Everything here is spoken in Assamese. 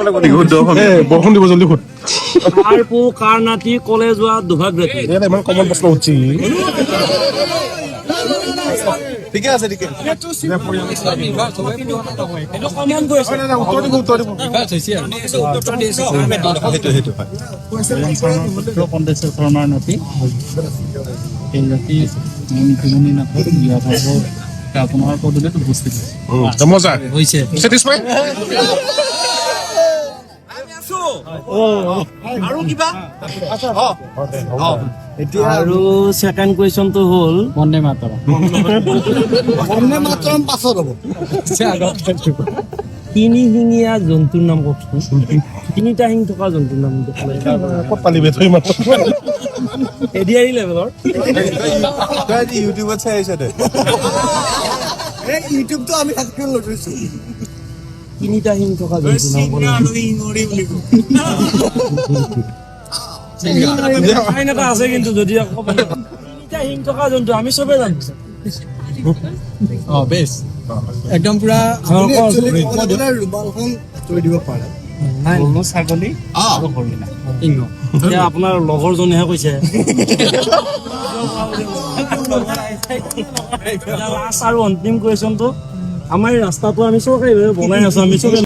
বৰষুণ দিব জলদি সুধ কাৰ পু কাৰ নাতি কলে যোৱা দুভাগ ৰাতি ইমান কমন প্ৰশ্ন উঠছি ঠিকে আছে ঠিকে কন্দেশ্বৰ নাতি এই ৰাতি তিমনি নাটক বিয়া ভাব আপোনাৰ পদূলিত উপস্থিত মজা হৈছে চেটিছফাই আৰু সেকেন্ড কুৱেশ্যনটো হ'ল বন্দে মাতৰম পাছত হ'ব তিনি শিঙীয়া জন্তুৰ নাম কওকচোন তিনিটা শিং থকা জন্তুৰ নাম ক'ত পালি বেথৈ মাত্ৰ এডিআৰি লেভেলৰ ইউটিউবত চাই আহিছ তই ইউটিউবটো আমি থাকিব লৈছো তিনিটা শিং থকা জন্তুৰ নাম আইন এটা আছে কিন্তু যদি তিনিটা শিং থকা জন্তু আমি চবে জানো বেছ একদম পুৰা ৰুমালখন তৈ দিব পাৰে গৰু ছাগলী আৰু হৰিণা এতিয়া আপোনাৰ লগৰজনেহে কৈছে লাষ্ট আৰু অন্তিম কুৱেশ্যনটো আমাৰ এই ৰাস্তাটো আমি চৰকাৰীভাৱে বনাই আছো আমি চবে